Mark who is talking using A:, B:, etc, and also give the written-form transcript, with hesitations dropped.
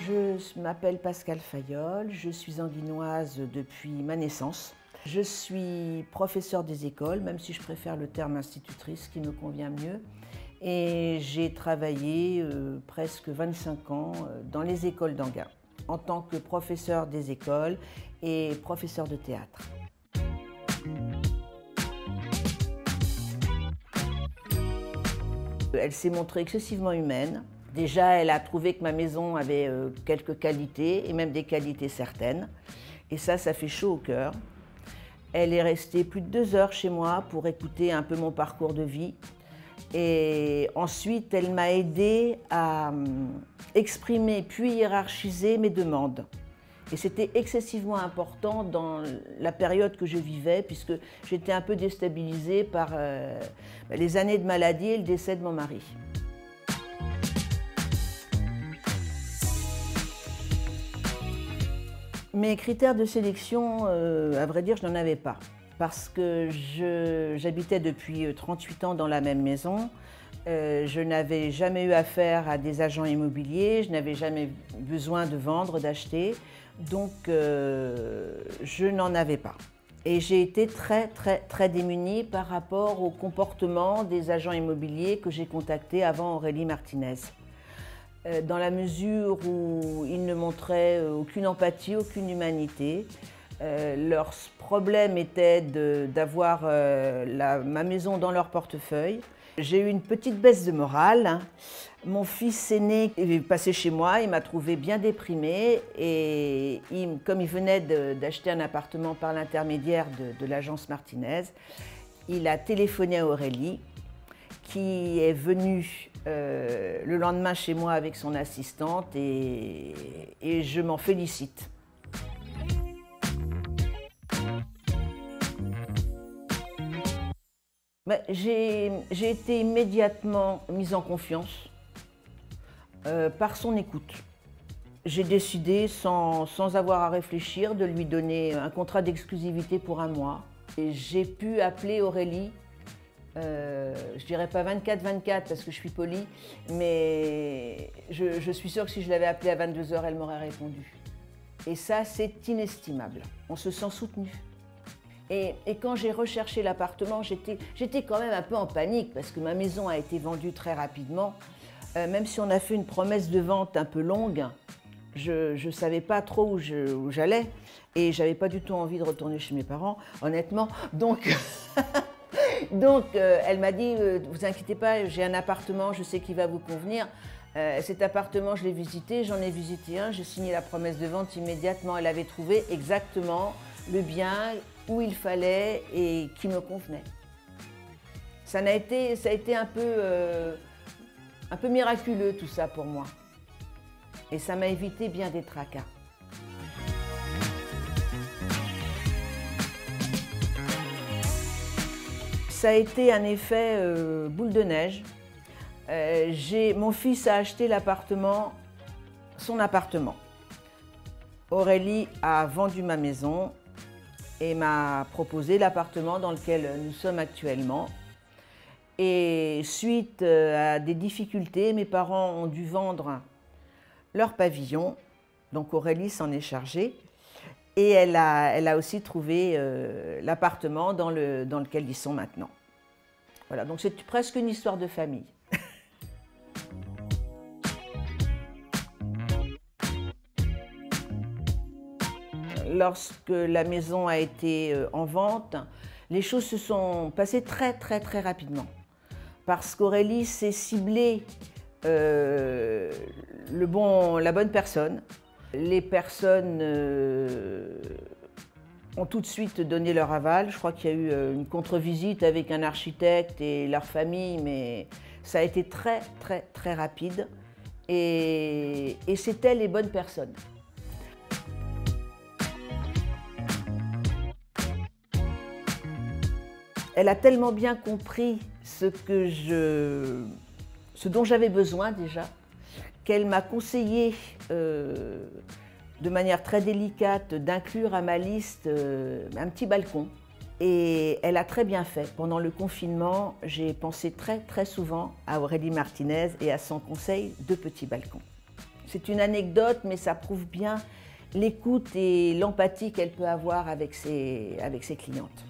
A: Je m'appelle Pascale Fayolle, je suis anguinoise depuis ma naissance. Je suis professeure des écoles, même si je préfère le terme institutrice qui me convient mieux. Et j'ai travaillé presque 25 ans dans les écoles d'Anguin, en tant que professeure des écoles et professeure de théâtre. Elle s'est montrée excessivement humaine. Déjà, elle a trouvé que ma maison avait quelques qualités, et même des qualités certaines. Et ça fait chaud au cœur. Elle est restée plus de 2 heures chez moi pour écouter un peu mon parcours de vie. Et ensuite, elle m'a aidée à exprimer puis hiérarchiser mes demandes. Et c'était excessivement important dans la période que je vivais, puisque j'étais un peu déstabilisée par les années de maladie et le décès de mon mari. Mes critères de sélection, à vrai dire, je n'en avais pas. Parce que j'habitais depuis 38 ans dans la même maison. Je n'avais jamais eu affaire à des agents immobiliers, je n'avais jamais besoin de vendre, d'acheter. Donc, je n'en avais pas. Et j'ai été très démunie par rapport au comportement des agents immobiliers que j'ai contactés avant Aurélie Martinez. Dans la mesure où ils ne montraient aucune empathie, aucune humanité. Leur problème était d'avoir ma maison dans leur portefeuille. J'ai eu une petite baisse de morale. Mon fils aîné est passé chez moi, il m'a trouvée bien déprimée et comme il venait d'acheter un appartement par l'intermédiaire de l'agence Martinez, il a téléphoné à Aurélie qui est venue le lendemain chez moi avec son assistante et je m'en félicite. J'ai été immédiatement mise en confiance par son écoute. J'ai décidé, sans avoir à réfléchir, de lui donner un contrat d'exclusivité pour 1 mois. Et j'ai pu appeler Aurélie, je dirais pas 24-24 parce que je suis polie, mais je suis sûre que si je l'avais appelée à 22 h, elle m'aurait répondu. Et ça, c'est inestimable. On se sent soutenu. Et quand j'ai recherché l'appartement, j'étais quand même un peu en panique parce que ma maison a été vendue très rapidement. Même si on a fait une promesse de vente un peu longue, je ne savais pas trop où j'allais et j'avais pas du tout envie de retourner chez mes parents, honnêtement. Donc, elle m'a dit « Vous inquiétez pas, j'ai un appartement, je sais qu'il va vous convenir ». Cet appartement, je l'ai visité, j'en ai visité un, j'ai signé la promesse de vente immédiatement. Elle avait trouvé exactement le bien où il fallait et qui me convenait. Ça a été un peu miraculeux tout ça pour moi. Et ça m'a évité bien des tracas. Ça a été un effet boule de neige. Mon fils a acheté son appartement. Aurélie a vendu ma maison et m'a proposé l'appartement dans lequel nous sommes actuellement. Et suite à des difficultés, mes parents ont dû vendre leur pavillon, donc Aurélie s'en est chargée. Et elle a aussi trouvé l'appartement dans lequel ils sont maintenant. Voilà, donc c'est presque une histoire de famille. Lorsque la maison a été en vente, les choses se sont passées très rapidement. Parce qu'Aurélie s'est ciblée la bonne personne. Les personnes ont tout de suite donné leur aval. Je crois qu'il y a eu une contre-visite avec un architecte et leur famille, mais ça a été très rapide. Et c'était les bonnes personnes. Elle a tellement bien compris ce dont j'avais besoin déjà, qu'elle m'a conseillé de manière très délicate d'inclure à ma liste un petit balcon. Et elle a très bien fait. Pendant le confinement, j'ai pensé très souvent à Aurélie Martinez et à son conseil de petit balcon. C'est une anecdote, mais ça prouve bien l'écoute et l'empathie qu'elle peut avoir avec ses clientes.